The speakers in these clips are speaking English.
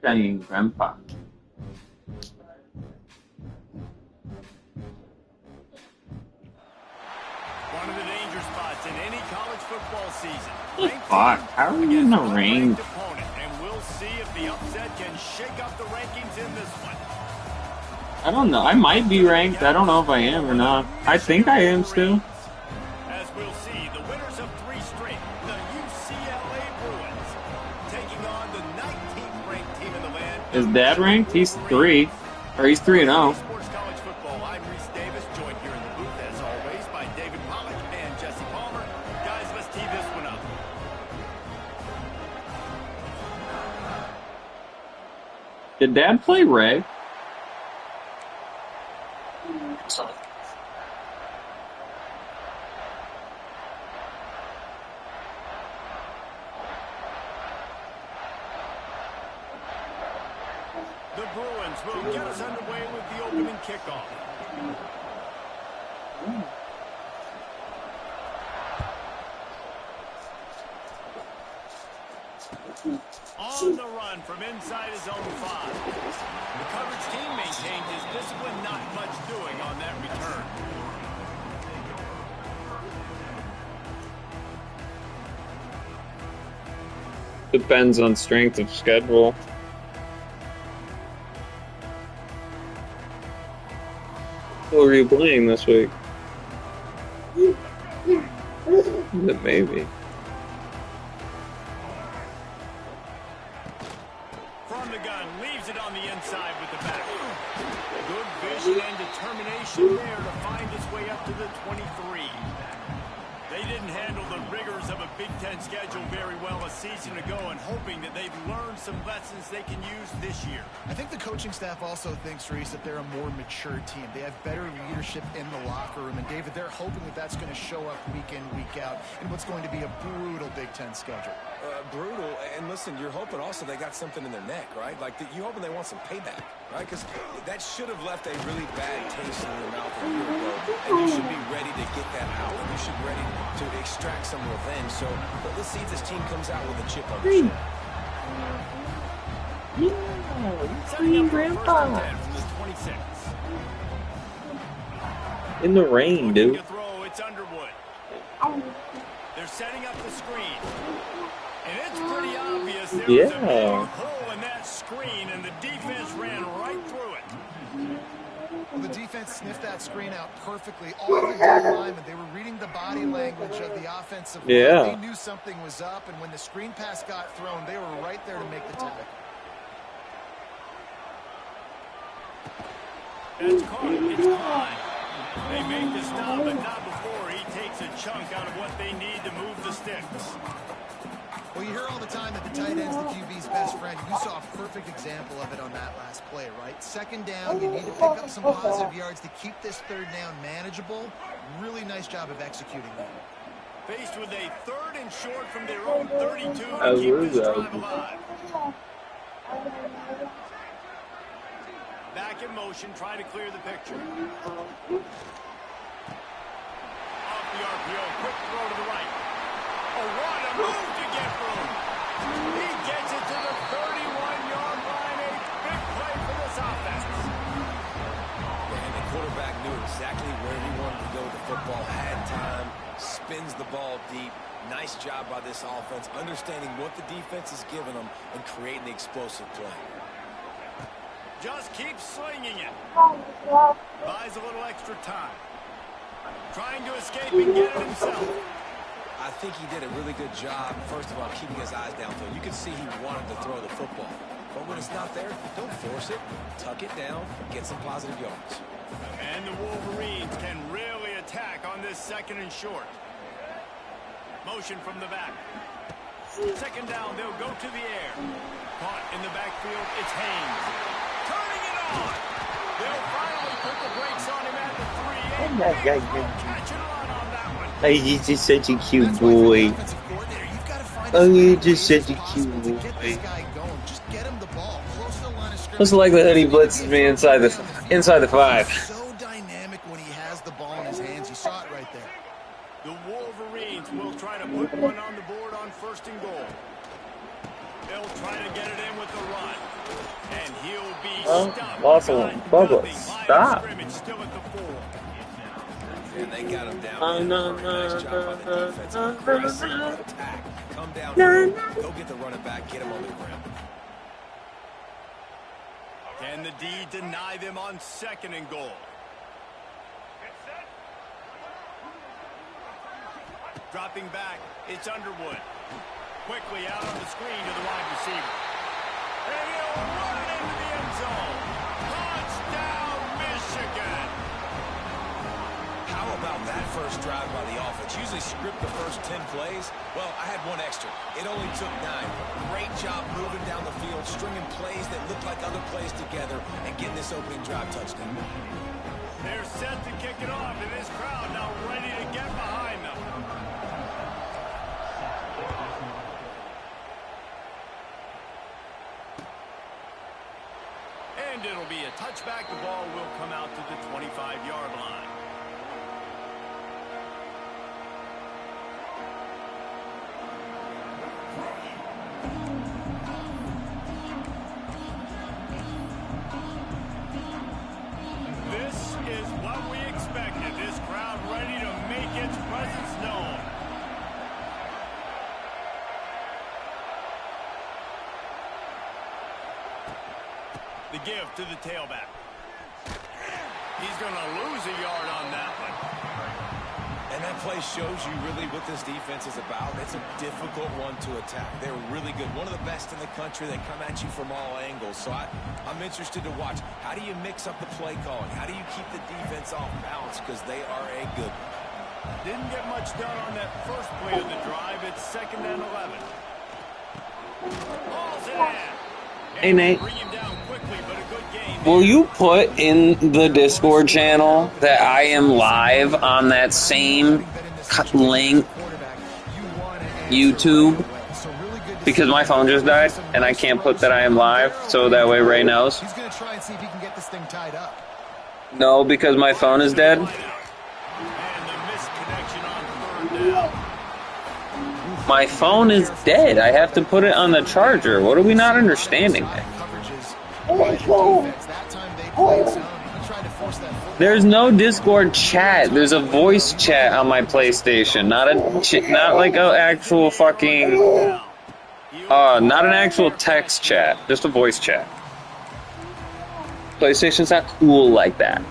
Giant grandpa. One of the danger spots in any college football season. Fuck, how are you in the rain? Opponent, and we'll see if the upset can shake up the rankings in this one. I don't know. I might be ranked. I don't know if I am or not. I think I am still. As we'll see, the winners of 3 straight, the UCLA Bruins, taking on the 19th ranked team in the land. Is Dad ranked? He's 3. Or he's 3-0. Sports College Football. I'm Reese Davis, joined here in the booth, as always, by David Pollack and Jesse Palmer. Guys, let's tee this one up. Did Dad play Ray? The Bruins will get us underway with the opening kickoff. On the run from inside his own 5. The coverage team maintained his discipline, not much doing on that return. Depends on strength of schedule. Who are you playing this week? Maybe. From the gun, leaves it on the inside with the back. Good vision and determination there to find his way up to the 23. They didn't handle the rigors of a Big Ten schedule very well a season ago, and hoping that they've learned some lessons they can use this year. I think the coaching staff also thinks, Reese, that they're a more mature team. They have better leadership in the locker room. And, David, they're hoping that that's going to show up week in, week out in what's going to be a brutal Big Ten schedule. Brutal. And, listen, you're hoping also they got something in their neck, right? Like, you hoping they want some payback, right? Because that should have left a really bad taste in your mouth a year ago. And you should be ready to get that out. You should be ready to extract some revenge. So let's see if this team comes out with a chip on their shoulder. Yeah, grandpa. In the rain, dude. Throw, it's Underwood. They're setting up the screen. And it's pretty obvious there was a big hole in that screen, and the defense ran right through it. Well, the defense sniffed that screen out perfectly. All of the good linemen, they were reading the body language of the offensive line. They knew something was up, and when the screen pass got thrown, they were right there to make the tackle. That's caught. It's Klein. They make the stop, but not before he takes a chunk out of what they need to move the sticks. Well, you hear all the time that the tight end's the QB's best friend. You saw a perfect example of it on that last play, right? Second down, you need to pick up some positive yards to keep this third down manageable. Really nice job of executing that. Faced with a 3rd and short from their own 32 to keep this drive alive. Back in motion, trying to clear the picture. Off the RPO, quick throw to the right. Oh, what a move to get room. He gets it to the 31-yard line. A big play for this offense. And the quarterback knew exactly where he wanted to go with the football, had time, spins the ball deep. Nice job by this offense, understanding what the defense is giving them and creating the explosive play. Just keeps slinging it. Buys a little extra time. Trying to escape and get it himself. I think he did a really good job, first of all, keeping his eyes downfield. You could see he wanted to throw the football. But when it's not there, don't force it. Tuck it down, get some positive yards. And the Wolverines can really attack on this 2nd and short. Motion from the back. 2nd down, they'll go to the air. Caught in the backfield, it's Haynes. Turning it on. They'll finally put the brakes on him at the 3. Catch and run on that one. Hey, he's just such a cute boy. You've got to find find Oh, as you many just ways said as you possible to cute get this boy. guy going. Just get him the ball close to the line of Looks scrimmage. like the hoodie So he can blitzes be me thrown inside quickly down the the field. five. He's so dynamic when he has the ball in his hands. You saw it right there. The Wolverines will try to put one on the board on 1st and goal. They'll try to get it in with the run. And he'll be Oh, stopped. awesome. Got Bubba, nothing. Line of stop. scrimmage still at the 4. And they got him down. Oh, no, Nice job by the defense. Aggressive attack. Come down here. Go get the running back. Get him on the ground. Can the D deny them on 2nd and goal? Dropping back, it's Underwood. Quickly out on the screen to the wide receiver. And he'll run it into the end zone. Touchdown, Michigan! How about that first drive by the offense? Usually script the first 10 plays. Well, I had one extra. It only took 9. Great job moving down the field, stringing plays that look like other plays together, and getting this opening drive touchdown. They're set to kick it off, and this crowd now ready to get behind them. And it'll be a touchback. The ball will come out to the 25-yard line. This is what we expected. This crowd ready to make its presence known. The give to the tailback. He's going to lose a yard on that one. And that play shows you really what this defense is about. It's a difficult one to attack. They're really good. One of the best in the country. They come at you from all angles. So I'm interested to watch. How do you mix up the play calling? How do you keep the defense off balance? Because they are a good one. Didn't get much done on that first play of the drive. It's 2nd and 11. Ball's in hand. Hey, Nate. Bring him down quickly, but a good gain. Will you put in the Discord channel that I am live on that same link YouTube? Because my phone just died and I can't put that I am live, so that way Ray knows. He's going to try and see if he can get this thing tied up. No, because my phone is dead. And the misconnection on 3rd down. My phone is dead. I have to put it on the charger. What are we not understanding? There's no Discord chat. There's a voice chat on my PlayStation, not like an actual fucking, not an actual text chat, just a voice chat. PlayStation's not cool like that.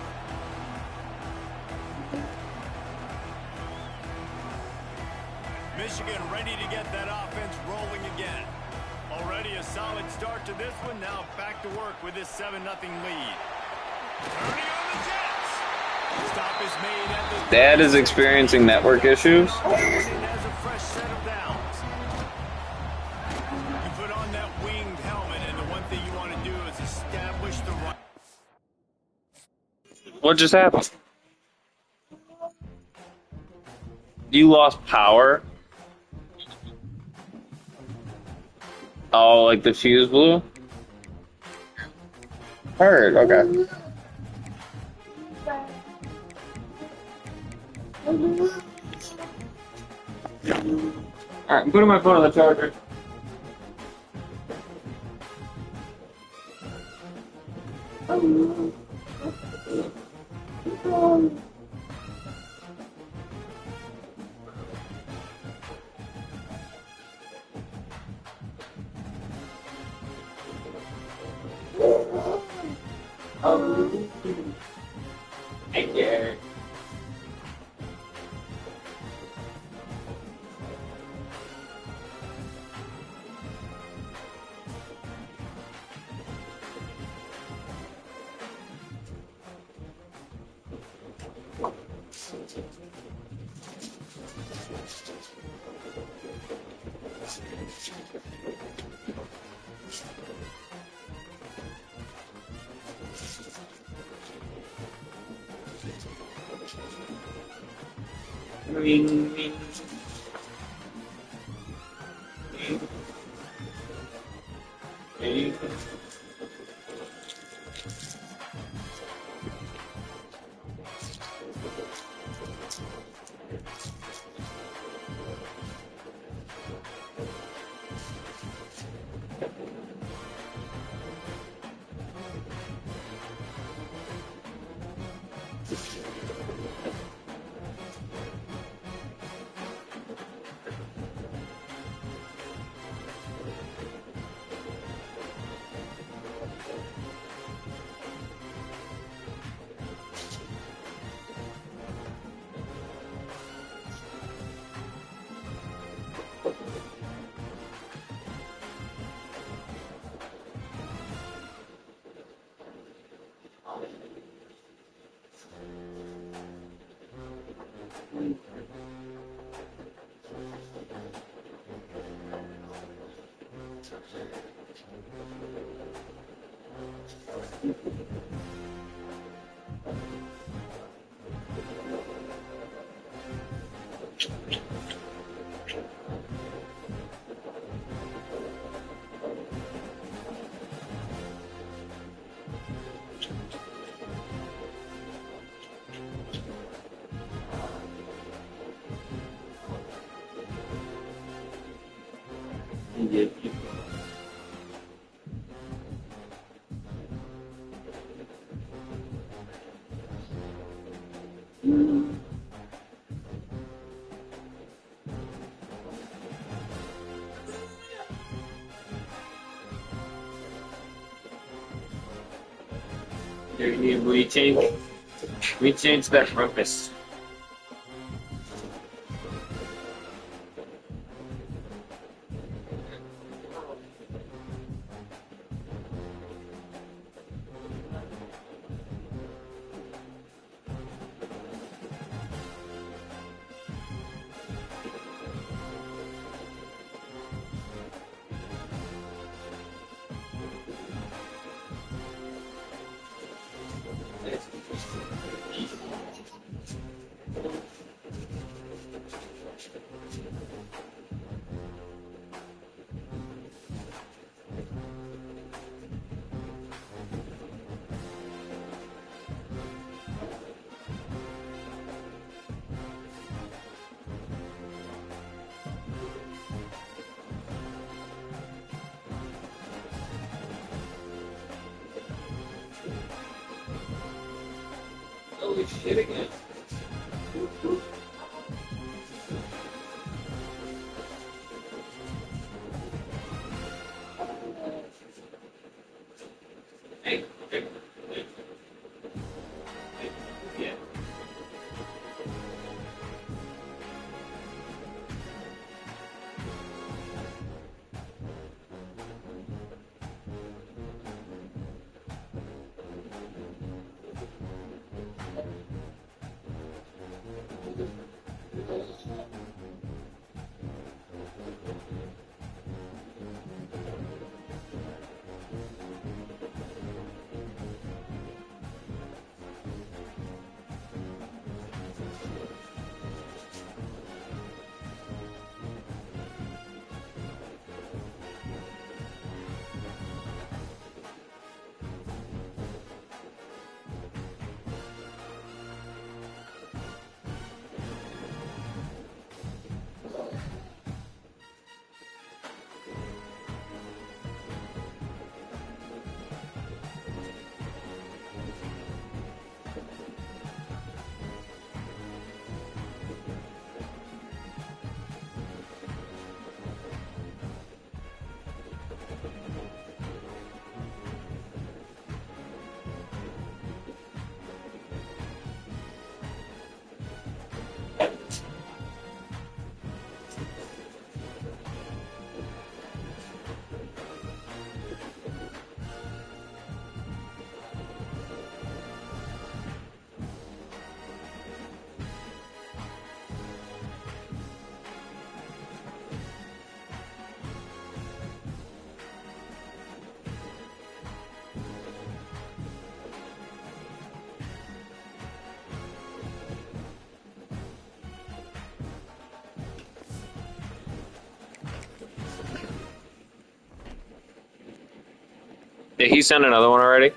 Michigan ready to get that offense rolling again. Already a solid start to this one. Now back to work with this 7-0 lead. Turning on the Jets. Stop is made at the Dad is experiencing network issues. has a fresh set of downs. You put on that winged helmet, and the one thing you want to do is establish the right. What just happened? You lost power? Oh, like the fuse blew? Heard, okay. Alright, I'm putting my phone on the charger. Thank you. Ring, ring. We changed that purpose. Holy shit again. Did he send another one already?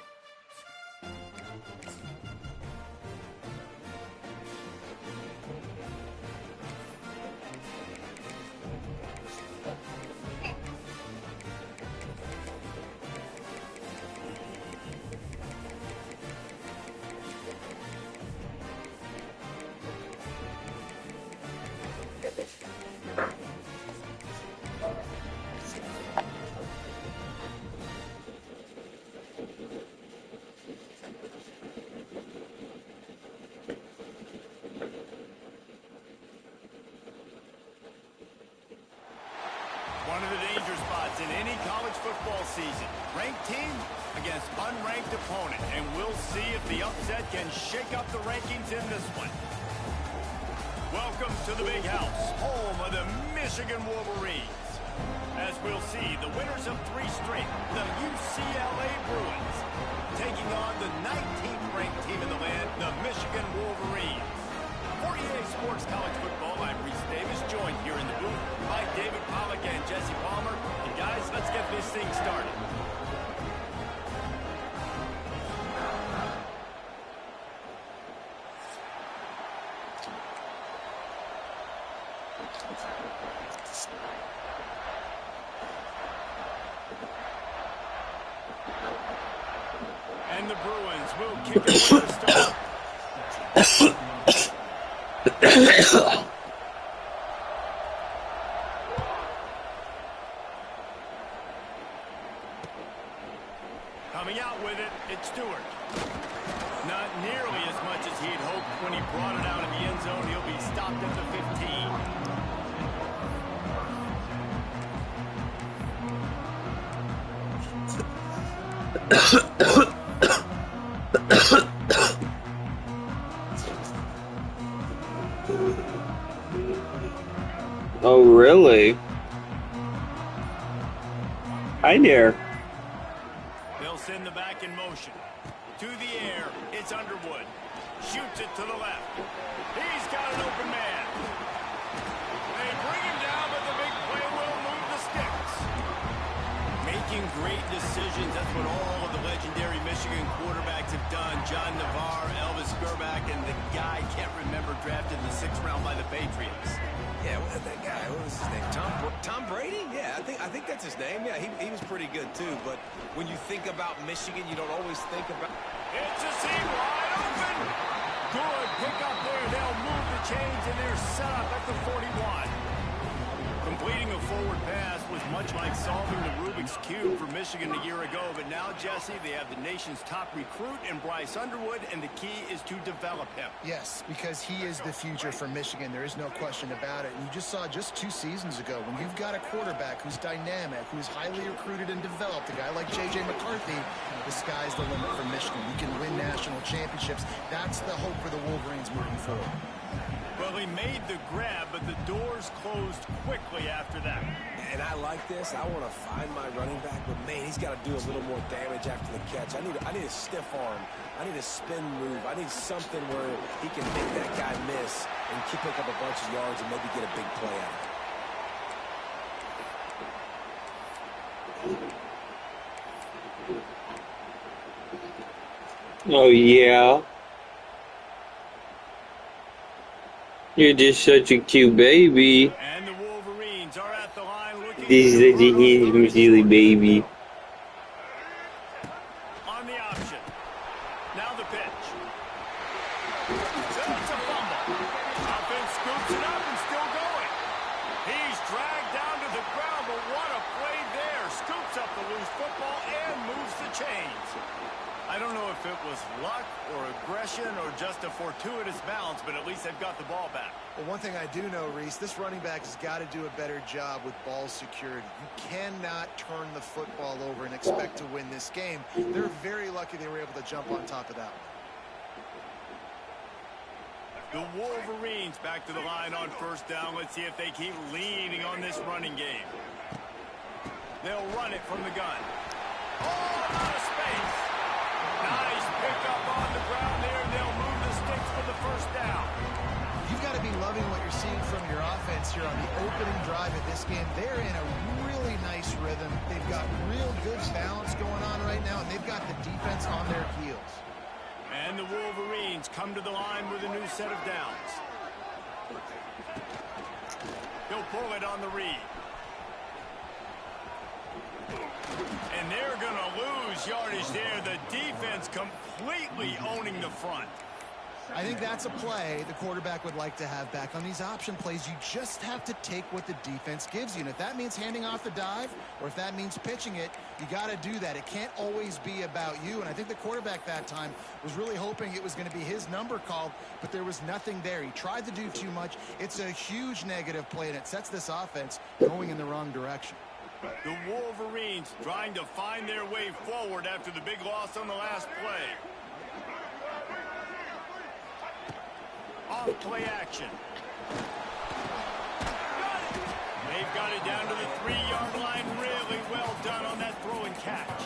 One of the danger spots in any college football season. Ranked team against unranked opponent. And we'll see if the upset can shake up the rankings in this one. Welcome to the Big House, home of the Michigan Wolverines. As we'll see, the winners of 3 straight, the UCLA Bruins, taking on the 19th ranked team in the land, the Michigan Wolverines. For EA Sports College Football, I'm Reese Davis, joined here in the booth by David Pollack and Jesse Palmer. And guys, let's get this thing started. And the Bruins will kick it with the start. Coming out with it, it's Stewart. Not nearly as much as he'd hoped when he brought it out in the end zone. He'll be stopped at the 15. Oh, really? Hi there. They'll send the back in motion. To the air, it's Underwood. Shoots it to the left. He's got an open man. They bring him down, but the big play will move the sticks. Making great decisions, that's what all of the legendary Michigan quarterbacks have done. John Navarre, Elvis Grbac, and the guy can't remember drafted in the 6th round by the Patriots. Yeah, that guy, what was his name? Tom Brady? Yeah, I think that's his name. Yeah, he was pretty good too. But when you think about Michigan, you don't always think about. It's a seam wide open. Good pick up there. They'll move the chains and they're set up at the 41. Completing a forward pass was much like solving the Rubik's Cube for Michigan a year ago. But now, Jesse, they have the nation's top recruit in Bryce Underwood, and the key is to develop him. Yes, because he is the future for Michigan. There is no question about it. And you just saw just 2 seasons ago, when you've got a quarterback who's dynamic, who's highly recruited and developed, a guy like J.J. McCarthy, the sky's the limit for Michigan. You can win national championships. That's the hope for the Wolverines moving forward. Well, he made the grab, but the doors closed quickly after that. And I like this. I want to find my running back, but man, he's got to do a little more damage after the catch. I need a stiff arm. I need a spin move. I need something where he can make that guy miss and pick up a bunch of yards and maybe get a big play out of it. Oh, yeah. You're just such a cute baby. And the Wolverines are at the line looking. This is such a handsome, silly baby. On the option. Now the pitch. That's a fumble. Offense scoops it up and still going. He's dragged down to the ground, but what a play there. Scoops up the loose football and moves the chains. I don't know if it was luck or aggression or just a fortuitous bounce, but at least they've got the ball back. Well, one thing I do know, Reese, this running back has got to do a better job with ball security. You cannot turn the football over and expect to win this game. They're very lucky they were able to jump on top of that one. The Wolverines back to the line on first down. Let's see if they keep leaning on this running game. They'll run it from the gun. Oh, out of space. Nice pickup on the ground there. They'll move the sticks for the first down. You've got to be loving what you're seeing from your offense here on the opening drive of this game. They're in a really nice rhythm. They've got real good balance going on right now, and they've got the defense on their heels. And the Wolverines come to the line with a new set of downs. He'll pull it on the read. And they're going to lose yardage there. The defense completely owning the front. I think that's a play the quarterback would like to have back. On these option plays, you just have to take what the defense gives you. And if that means handing off the dive, or if that means pitching it, you got to do that. It can't always be about you. And I think the quarterback that time was really hoping it was going to be his number called, but there was nothing there. He tried to do too much. It's a huge negative play, and it sets this offense going in the wrong direction. The Wolverines trying to find their way forward after the big loss on the last play. Off play action. They've got it down to the 3-yard line. Really well done on that throw and catch.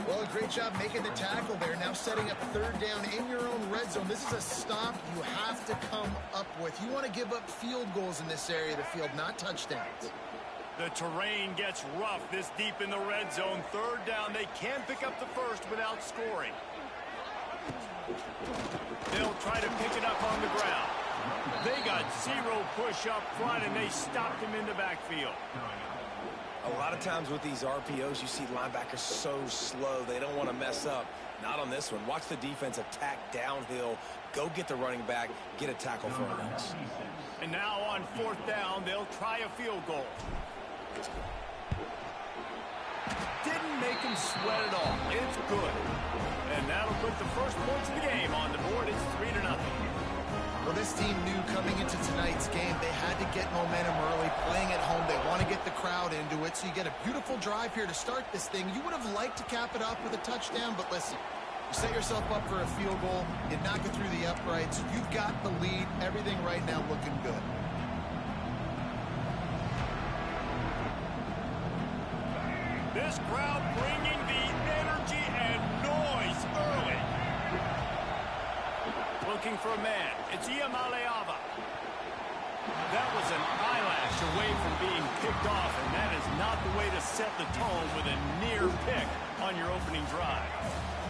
Well, a great job making the tackle there. Now setting up third down in your own red zone. This is a stop you have to come up with. You want to give up field goals in this area of the field, not touchdowns. The terrain gets rough this deep in the red zone. Third down, they can pick up the first without scoring. They'll try to pick it up on the ground. They got zero push up front, and they stopped him in the backfield. A lot of times with these RPOs, you see linebackers so slow, they don't want to mess up. Not on this one. Watch the defense attack downhill, go get the running back, get a tackle for a loss. And now on fourth down, they'll try a field goal. Didn't make him sweat at all. It's good. And that'll put the first points of the game on the board. It's 3-0. Well, this team knew coming into tonight's game they had to get momentum early, playing at home. They want to get the crowd into it, so you get a beautiful drive here to start this thing. You would have liked to cap it off with a touchdown, but listen, you set yourself up for a field goal, you knock it through the uprights, you've got the lead, everything right now looking good. This crowd bringing the energy and noise early. Looking for a man. It's Iamaleava. That was an eyelash away from being picked off, and that is not the way to set the tone with a near pick on your opening drive.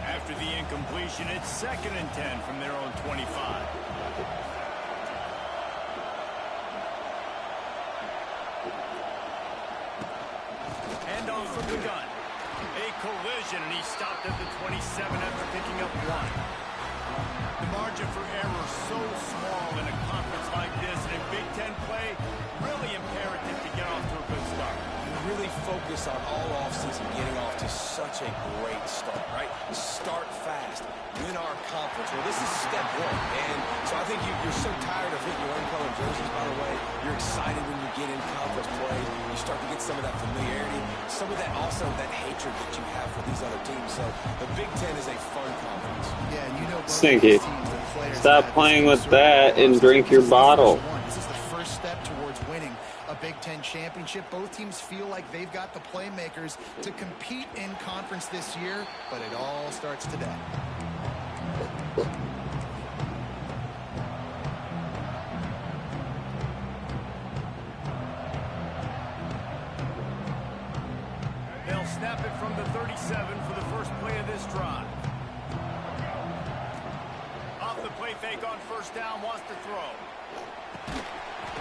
After the incompletion, it's 2nd and 10 from their own 25. Hand off from the gun. A collision, and he stopped at the 27 after picking up 1. The margin for error so small in a conference like this, and in Big Ten play, really imperative to get off to a good start. Really focus on all offseason getting off to such a great start, right? Start fast, win our conference. Well, this is step one, and so I think you're so tired of hitting your own color jerseys, by the way. You're excited when you get in conference play. You start to get some of that familiarity, some of that also that hatred that you have for these other teams. So the Big Ten is a fun conference. Yeah, and you know both Stinky. these teams, the players Stop have playing this with that and drink your bottle. This is the first step towards winning a Big Ten championship. Both teams feel like they've got the playmakers to compete in conference this year, but it all starts today. They'll snap it from the 37 for the first play of this drive. Off the play fake on first down, wants to throw.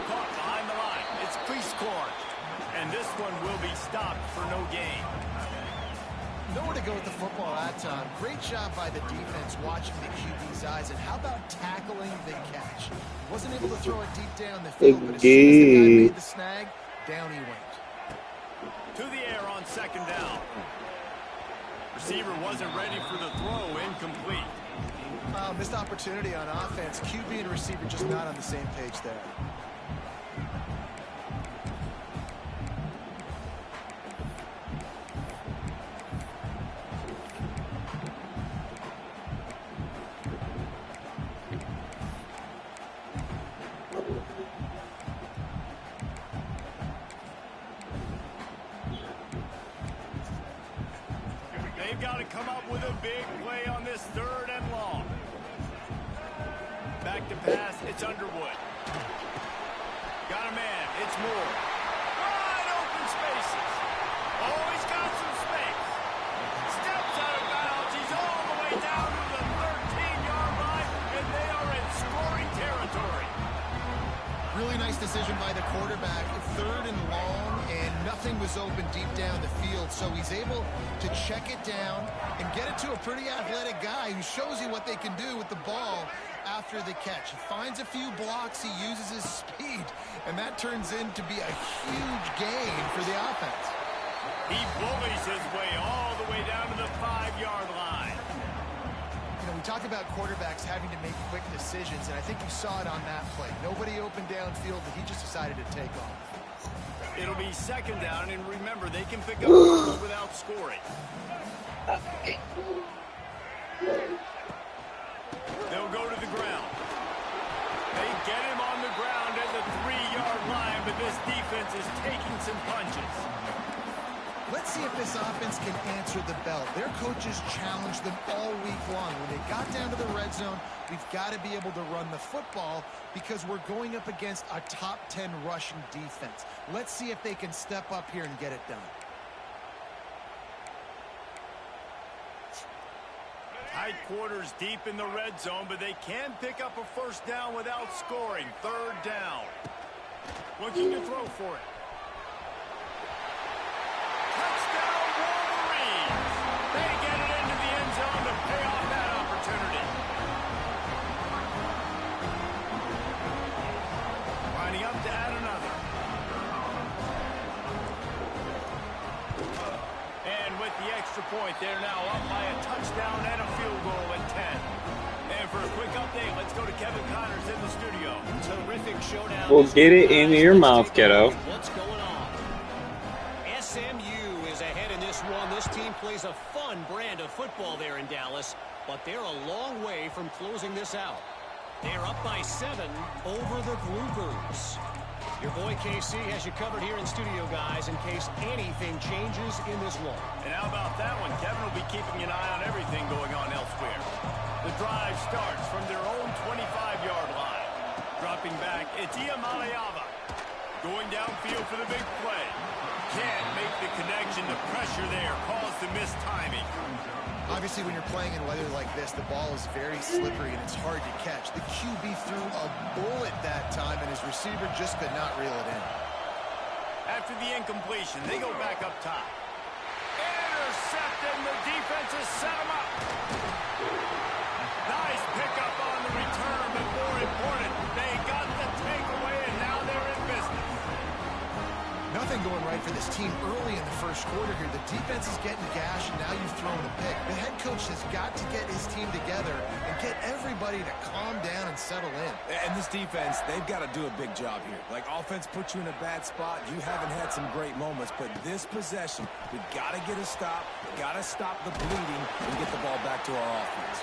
Caught behind the line. It's Cleescorn. And this one will be stopped for no gain. Nowhere to go with the football that time. Great job by the defense watching the QB's eyes. And how about tackling the catch? Wasn't able to throw it deep down the field, but as soon as the guy made the snag, down he went. To the air on 2nd down. Receiver wasn't ready for the throw. Incomplete. Missed opportunity on offense. QB and receiver just not on the same page there. They've got to come up with a big play on this 3rd and long. Back to pass, it's Underwood. Got a man, it's Moore. Wide open spaces. Oh, he's got some space. Steps out of bounds. He's all the way down to the 13-yard line, and they are in scoring territory. Really nice decision by the quarterback. 3rd and long, and nothing was open deep down the field, so he's able to check it down and get it to a pretty athletic guy who shows you what they can do with the ball after the catch. He finds a few blocks, he uses his speed, and that turns into be a huge gain for the offense. He bullies his way all the way down to the 5-yard line. You know, we talk about quarterbacks having to make quick decisions, and I think you saw it on that play. Nobody open downfield, but he just decided to take off. It'll be 2nd down, and remember, they can pick up first without scoring. They'll go to the ground. They get him on the ground. this defense is taking some punches. Let's see if this offense can answer the bell. Their coaches challenged them all week long. When they got down to the red zone, we've got to be able to run the football because we're going up against a top 10 rushing defense. Let's see if they can step up here and get it done. Tight quarters deep in the red zone, but they can pick up a first down without scoring. Third down. Looking to throw for it. Touchdown Wolverines! They get it into the end zone to pay off that opportunity. Lining up to add another. And with the extra point, they're now up by a touchdown and a field goal at 10. And for a quick update, let's go to Kevin Connors in the studio. Terrific showdown. Well, get it in your mouth, kiddo. What's going on? SMU is ahead in this one. This team plays a fun brand of football there in Dallas, but they're a long way from closing this out. They're up by 7 over the Gophers. Your boy KC has you covered here in studio, guys, in case anything changes in this one. And how about that one? Kevin will be keeping an eye on everything going on elsewhere. The drive starts from their own 25-yard line. Dropping back, it's Iamaleava. Going downfield for the big play. Can't make the connection. The pressure there caused the missed timing. Obviously, when you're playing in weather like this, the ball is very slippery and it's hard to catch. The QB threw a bullet that time, and his receiver just could not reel it in. After the incompletion, they go back up top. Intercepted, and the defense has set him up. Nice pickup on the return, but more important, they got the takeaway, and now they're in business. Nothing going right for this team early in the first quarter here. The defense is getting gashed, and now you've thrown a pick. The head coach has got to get his team together and get everybody to calm down and settle in. And this defense, they've got to do a big job here. Like, offense puts you in a bad spot. You haven't had some great moments, but this possession, we got to get a stop, got to stop the bleeding, and get the ball back to our offense.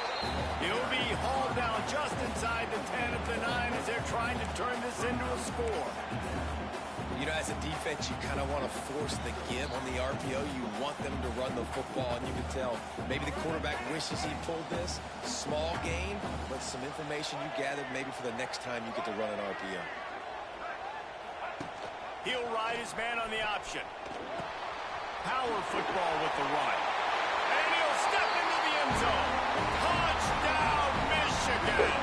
He'll be hauled down just inside the 10 at the 9 as they're trying to turn this into a score. You know, as a defense, you kind of want to force the give on the RPO. You want them to run the football, and you can tell maybe the quarterback wishes he pulled this. Small gain, but some information you gathered maybe for the next time you get to run an RPO. He'll ride his man on the option. Power football with the run. And he'll step into the end zone. Touchdown, Michigan!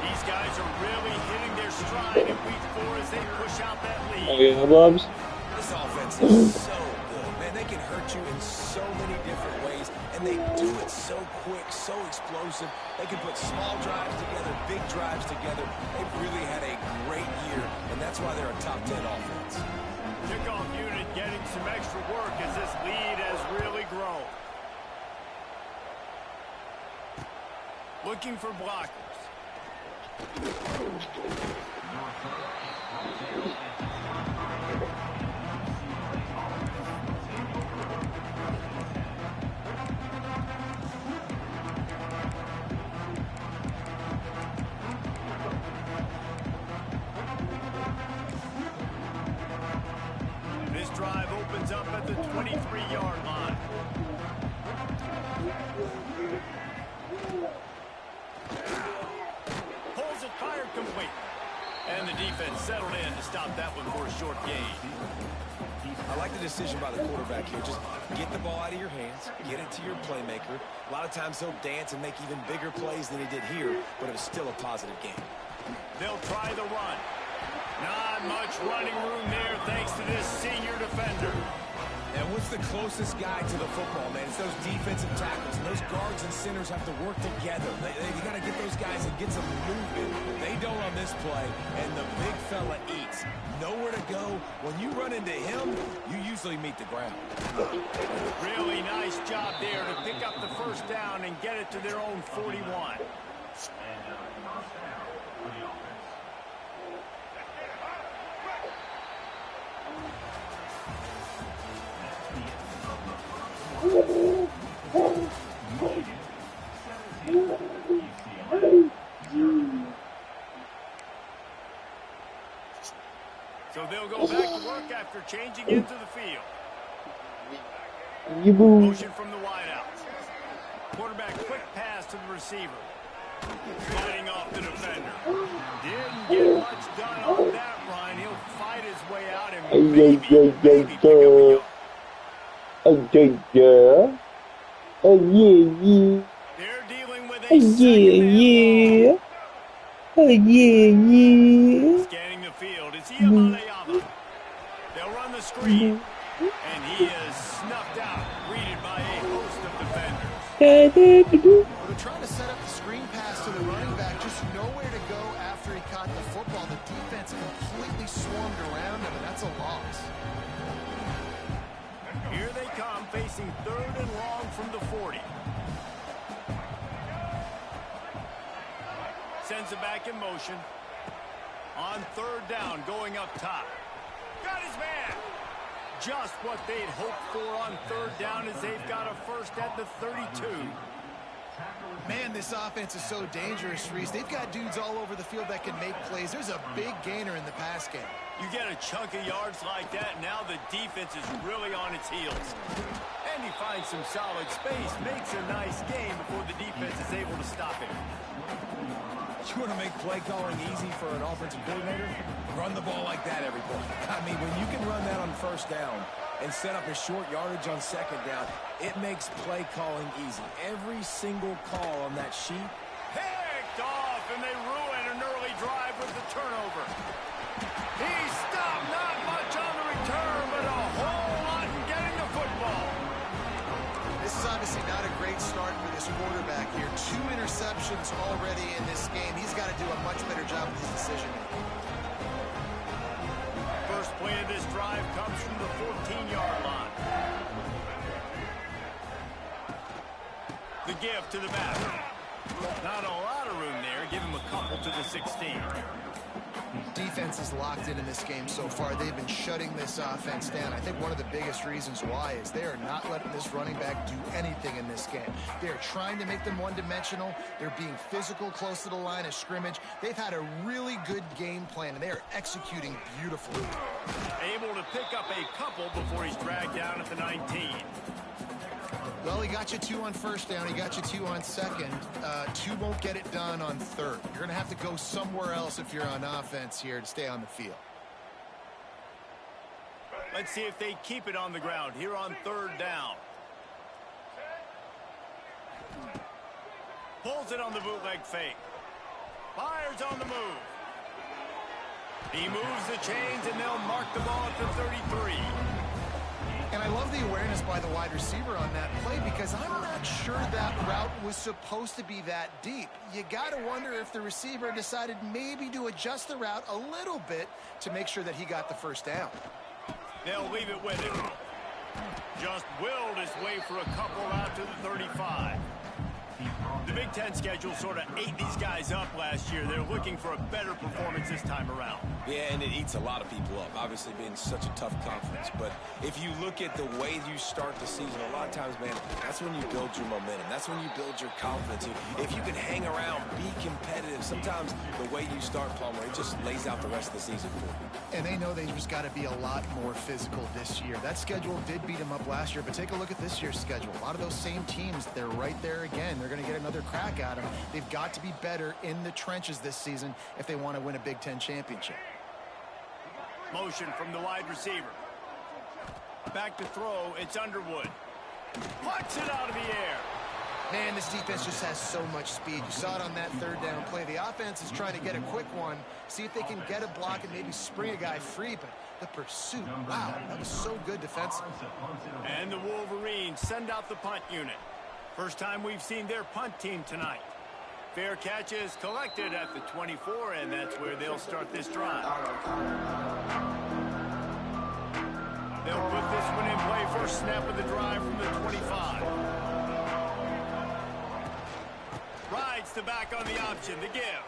These guys are really hitting their stride in week 4 as they push out that lead. Oh, yeah, Bubs? This offense is so good. Man, they can hurt you in so many different ways, and they do it so quick, so explosive. They can put small drives together, big drives together. They've really had a great year, and that's why they're a top 10 offense. Kickoff unit getting some extra work as this lead has really grown. Looking for blockers. This drive opens up at the 23-yard line. Pulls it, fired complete. And the defense settled in to stop that one for a short gain. I like the decision by the quarterback here. Just get the ball out of your hands, get it to your playmaker. A lot of times he'll dance and make even bigger plays than he did here, but it was still a positive game. They'll try the run. Not much running room there thanks to this senior defender. And what's the closest guy to the football, man? It's those defensive tackles. And those guards and centers have to work together. You got to get those guys and get some movement. They don't on this play, and the big fella eats. Nowhere to go. When you run into him, you usually meet the ground. Really nice job there to pick up the first down and get it to their own 41. So they'll go back to work after changing into the field. Yaboo. Motion from the wideout. Quarterback quick pass to the receiver. Fighting off the defender. Didn't get much done on that run. He'll fight his way out and maybe pick up a yard. They're dealing with a second ball. Scanning the field. It's Iamaleava. They'll run the screen. And he is snuffed out, greeted by a host of defenders. Well, they're trying to set up the screen pass to the running back, just nowhere to go after he caught the football. The defense completely swarmed around him, and that's a loss. Here they come, facing 3rd and long from the 40. Sends it back in motion. On 3rd down, going up top. Got his man. Just what they'd hoped for on 3rd down as they've got a first at the 32. Man, this offense is so dangerous, Reese. They've got dudes all over the field that can make plays. There's a big gainer in the pass game. You get a chunk of yards like that, now the defense is really on its heels. And he finds some solid space, makes a nice game before the defense is able to stop him. You want to make play calling easy for an offensive coordinator? Run the ball like that every play. I mean, when you can run that on 1st down and set up a short yardage on 2nd down, it makes play calling easy. Every single call on that sheet. Picked off, and they ruin an early drive with the turnover. He stopped, not much on the return, but a whole lot in getting the football. This is obviously not a great start for this quarterback here. 2 interceptions already in this game. He's got to do a much better job with his decision-making. First play of this drive comes from the 14-yard line. The give to the back. Not a lot of room there. Give him a couple to the 16. Defense is locked in this game so far. They've been shutting this offense down. I think one of the biggest reasons why is they are not letting this running back do anything in this game. They're trying to make them one-dimensional. They're being physical close to the line of scrimmage. They've had a really good game plan, and they are executing beautifully. Able to pick up a couple before he's dragged down at the 19. Well, he got you 2 on 1st down. He got you 2 on 2nd. 2 won't get it done on 3rd. You're going to have to go somewhere else if you're on offense here to stay on the field. Let's see if they keep it on the ground here on 3rd down. Pulls it on the bootleg fake. Fires on the move. He moves the chains, and they'll mark the ball at the 33. And I love the awareness by the wide receiver on that play because I'm not sure that route was supposed to be that deep. You got to wonder if the receiver decided maybe to adjust the route a little bit to make sure that he got the 1st down. They'll leave it with him. Just willed his way for a couple out to the 35. The Big Ten schedule sort of ate these guys up last year. They're looking for a better performance this time around. Yeah, and it eats a lot of people up, obviously being such a tough conference. But if you look at the way you start the season, a lot of times, man, that's when you build your momentum. That's when you build your confidence. If you can hang around, be competitive, sometimes the way you start, Palmer, it just lays out the rest of the season for you. And they know they just got to be a lot more physical this year. That schedule did beat them up last year, but take a look at this year's schedule. A lot of those same teams, they're right there again. They're going to get another crack at them. They've got to be better in the trenches this season if they want to win a Big Ten championship. Motion from the wide receiver. Back to throw, it's Underwood. Plucks it out of the air. Man, this defense just has so much speed. You saw it on that 3rd down play. The offense is trying to get a quick one, see if they can get a block and maybe spring a guy free, but the pursuit, wow, that was so good defensively. And the Wolverines send out the punt unit. First time we've seen their punt team tonight. Fair catch is collected at the 24, and that's where they'll start this drive. They'll put this one in play first snap of the drive from the 25. Rides the back on the option, the give.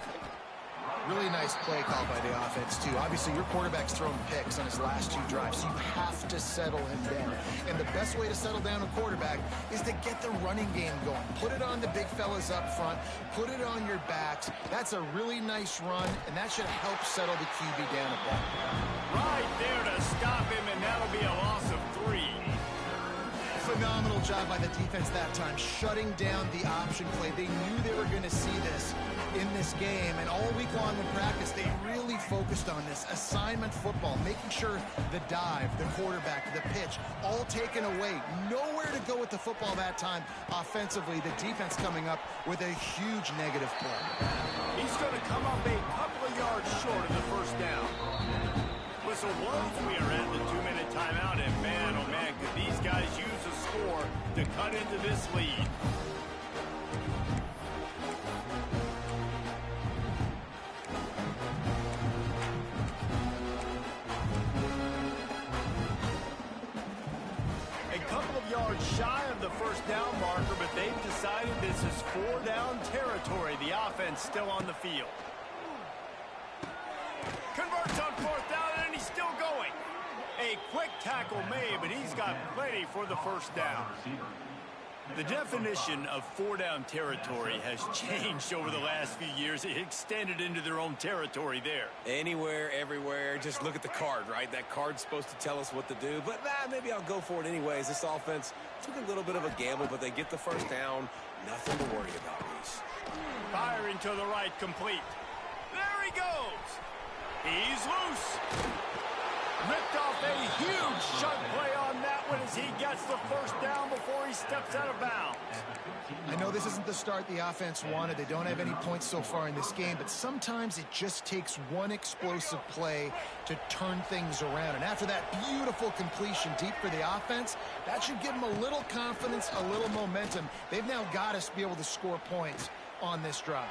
Really nice play call by the offense, too. Obviously, your quarterback's thrown picks on his last 2 drives, so you have to settle him down. And the best way to settle down a quarterback is to get the running game going. Put it on the big fellas up front. Put it on your backs. That's a really nice run, and that should help settle the QB down a bit. Right there to stop him, and that'll be a loss of 3. Phenomenal job by the defense that time, shutting down the option play. They knew they were going to see this in this game, and all week long in practice, they really focused on this assignment football, making sure the dive, the quarterback, the pitch, all taken away. Nowhere to go with the football that time offensively. The defense coming up with a huge negative play. He's going to come up a couple of yards short of the first down. Whistle blows. We are at the 2-minute timeout, and man, oh man, could these guys use a score to cut into this lead. A couple of yards shy of the first down marker, but they've decided this is 4-down territory. The offense still on the field. Converts on 4th down, and he's still going. A quick tackle made, but he's got plenty for the first down. The definition of 4-down territory has changed over the last few years. It extended into their own territory there. Anywhere, everywhere, just look at the card, right? That card's supposed to tell us what to do, but maybe I'll go for it anyways. This offense took a little bit of a gamble, but they get the first down. Nothing to worry about, Reese. Firing to the right, complete. There he goes. He's loose. Ripped off a huge chunk play on that one as he gets the first down before he steps out of bounds. I know this isn't the start the offense wanted. They don't have any points so far in this game, but sometimes it just takes one explosive play to turn things around. And after that beautiful completion deep for the offense, that should give them a little confidence, a little momentum. They've now got to be able to score points on this drive.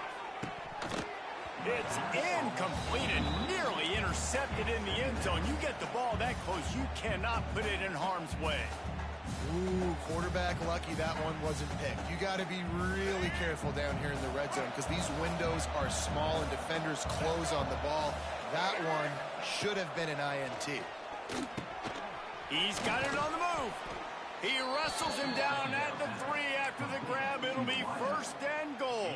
It's incomplete and nearly intercepted in the end zone. You get the ball that close, you cannot put it in harm's way. Ooh, quarterback lucky that one wasn't picked. You got to be really careful down here in the red zone because these windows are small and defenders close on the ball. That one should have been an INT. He's got it on the move. He wrestles him down at the 3 after the grab. It'll be 1st and goal.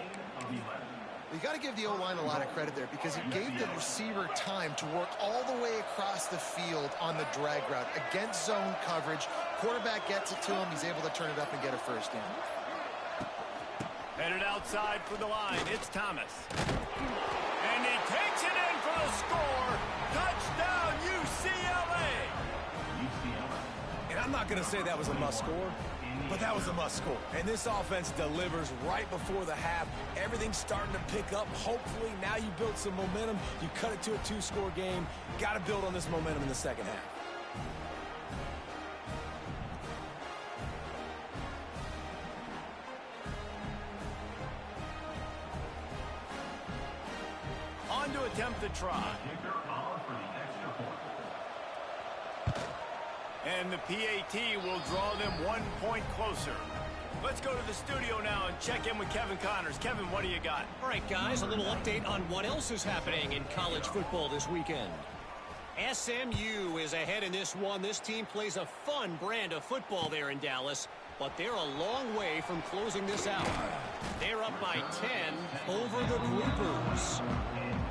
You got to give the O-line a lot of credit there because it gave the receiver time to work all the way across the field on the drag route against zone coverage. Quarterback gets it to him. He's able to turn it up and get a first down. Headed outside for the line. It's Thomas. And he takes it in for the score. Touchdown, UCLA. And I'm not going to say that was a must score, but that was a must score. And this offense delivers right before the half. Everything's starting to pick up. Hopefully, now you build some momentum. You cut it to a 2-score game. Got to build on this momentum in the second half. On to attempt the try. And the PAT will draw them 1 point closer. Let's go to the studio now and check in with Kevin Connors. Kevin, what do you got? All right, guys, a little update on what else is happening in college football this weekend. SMU is ahead in this one. This team plays a fun brand of football there in Dallas, but they're a long way from closing this out. They're up by 10 over the Groupers.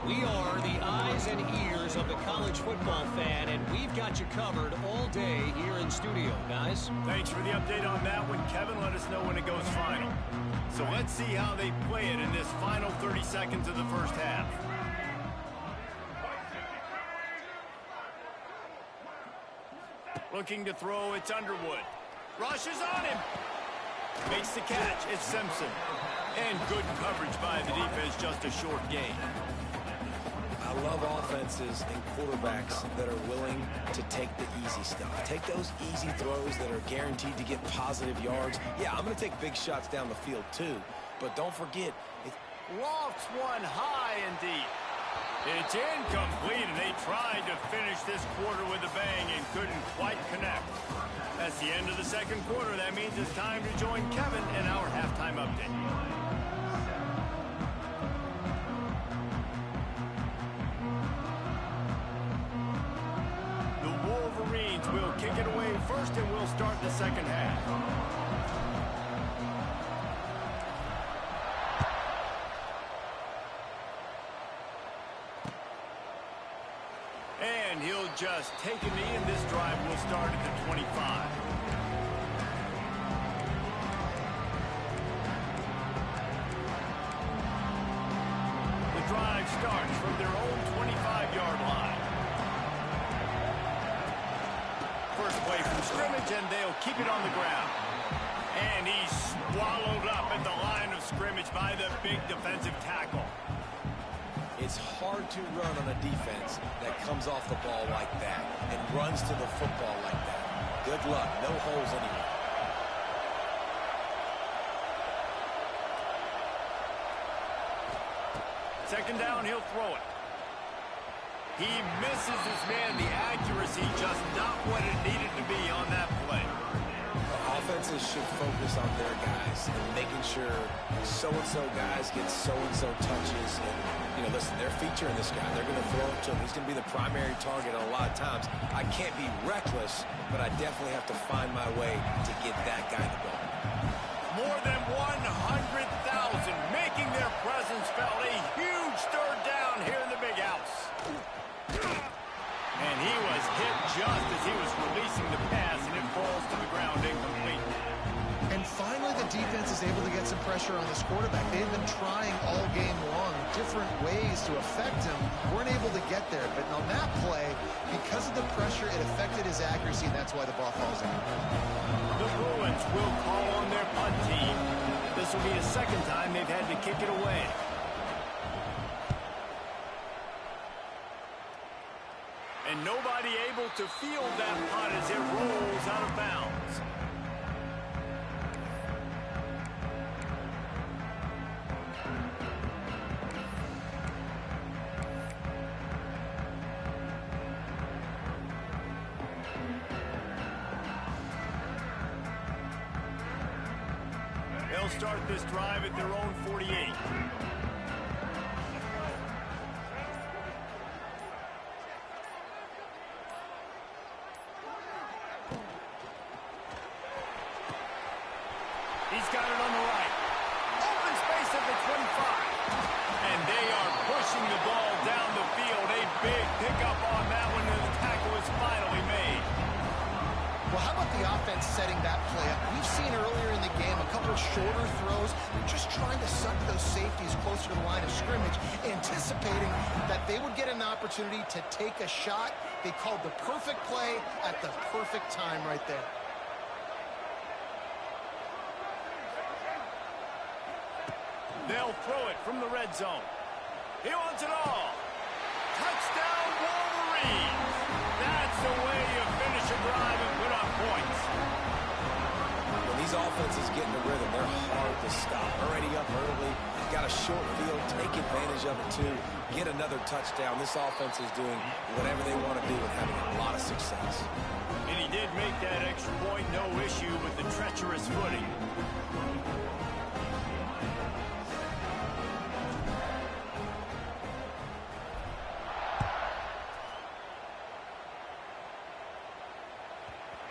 We are the eyes and ears of the college football fan, and we've got you covered all day here in studio, guys. Thanks for the update on that one, Kevin. Let us know when it goes final. So let's see how they play it in this final 30 seconds of the first half. Looking to throw, it's Underwood. Rushes on him. Makes the catch, it's Simpson. And good coverage by the defense, just a short gain. I love offenses and quarterbacks that are willing to take the easy stuff. Take those easy throws that are guaranteed to get positive yards. Yeah, I'm going to take big shots down the field too, but don't forget. Lofts one high and deep. It's incomplete, and they tried to finish this quarter with a bang and couldn't quite connect. That's the end of the second quarter. That means it's time to join Kevin in our halftime update. first, and we'll start the second half. And he'll just take a knee, and this drive will start at the 25. The drive starts from their own 25-yard line. First play from scrimmage, and they'll keep it on the ground. And he's swallowed up at the line of scrimmage by the big defensive tackle. It's hard to run on a defense that comes off the ball like that and runs to the football like that. Good luck. No holes anywhere. Second down, he'll throw it. He misses his man. The accuracy just not what it needed to be on that play. Offenses should focus on their guys and making sure so-and-so guys get so-and-so touches. And, you know, listen, they're featuring this guy. They're going to throw it to him. He's going to be the primary target a lot of times. I can't be reckless, but I definitely have to find my way to get that guy the ball. More than 100,000 making their presence felt. A huge third down here in the big house. And he was hit just as he was releasing the pass, and it falls to the ground incomplete. And finally, the defense is able to get some pressure on this quarterback. They've been trying all game long different ways to affect him. Weren't able to get there. But on that play, because of the pressure, it affected his accuracy, and that's why the ball falls in. The Bruins will call on their punt team. This will be the second time they've had to kick it away. And nobody able to field that punt as it rolls out of bounds. They'll start this drive at their own 48. He's got it on the right. Open space at the 25. And they are pushing the ball down the field. A big pickup on that one, and the tackle is finally made. Well, how about the offense setting that play up? We've seen earlier in the game a couple of shorter throws. They're just trying to suck those safeties closer to the line of scrimmage, anticipating that they would get an opportunity to take a shot. They called the perfect play at the perfect time right there. They'll throw it from the red zone. He wants it all. Touchdown, Wolverines. That's the way you finish a drive and put up points. When these offenses get in the rhythm, they're hard to stop. Already up early, got a short field, take advantage of it too, get another touchdown. This offense is doing whatever they want to do and having a lot of success. And he did make that extra point, no issue with the treacherous footing.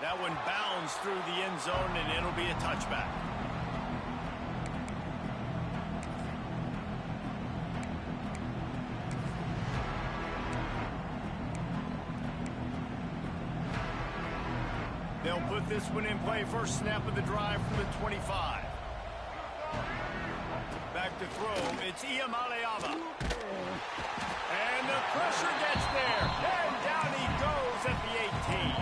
That one bounds through the end zone, and it'll be a touchback. They'll put this one in play. First snap of the drive from the 25. Back to throw. It's Iamaleava. And the pressure gets there. And down he goes at the 18.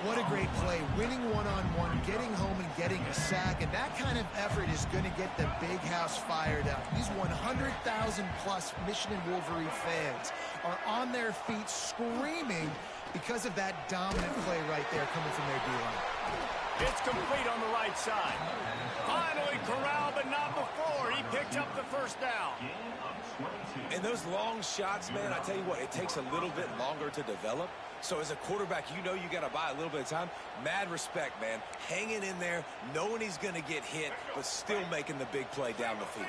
What a great play, winning one-on-one, getting home and getting a sack, and that kind of effort is going to get the big house fired up. These 100,000-plus Michigan Wolverine fans are on their feet screaming because of that dominant play right there coming from their D-line. It's complete on the right side. Finally corralled, but not before. He picked up the first down. And those long shots, man, I tell you what, it takes a little bit longer to develop. So as a quarterback, you know you got to buy a little bit of time. Mad respect, man. Hanging in there, knowing he's going to get hit, but still making the big play down the field.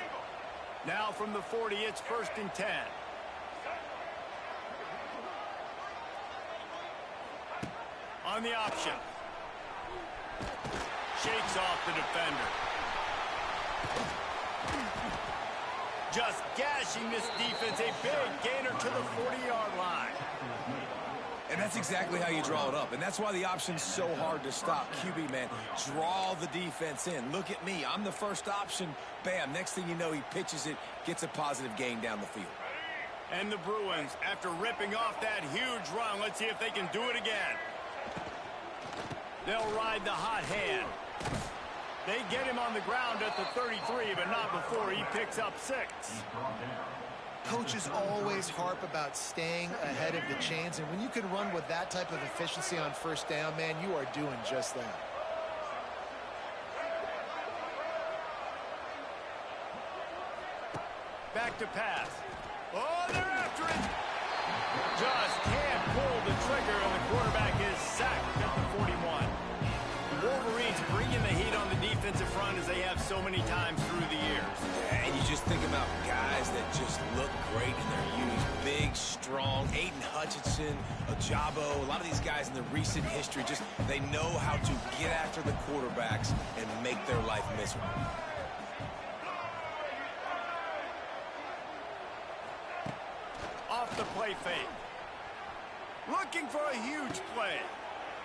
Now from the 40, it's 1st and 10. On the option. Shakes off the defender. Just gashing this defense. A big gainer to the 40-yard line. And that's exactly how you draw it up. And that's why the option's so hard to stop. QB, man, draw the defense in. Look at me. I'm the first option. Bam. Next thing you know, he pitches it, gets a positive gain down the field. And the Bruins, after ripping off that huge run, let's see if they can do it again. They'll ride the hot hand. They get him on the ground at the 33, but not before he picks up 6. Coaches always harp about staying ahead of the chains, and when you can run with that type of efficiency on first down, man, you are doing just that. Back to pass. Oh, they're after it. Just can't pull the trigger, and the quarterback is sacked at the 41. The Wolverines bringing the heat on the defensive front as they have so many times through the years. And you just think about guys that just look great in their unis. Big, strong, Aiden Hutchinson, Ojabo, a lot of these guys in the recent history, just they know how to get after the quarterbacks and make their life miserable. Off the play fake. Looking for a huge play.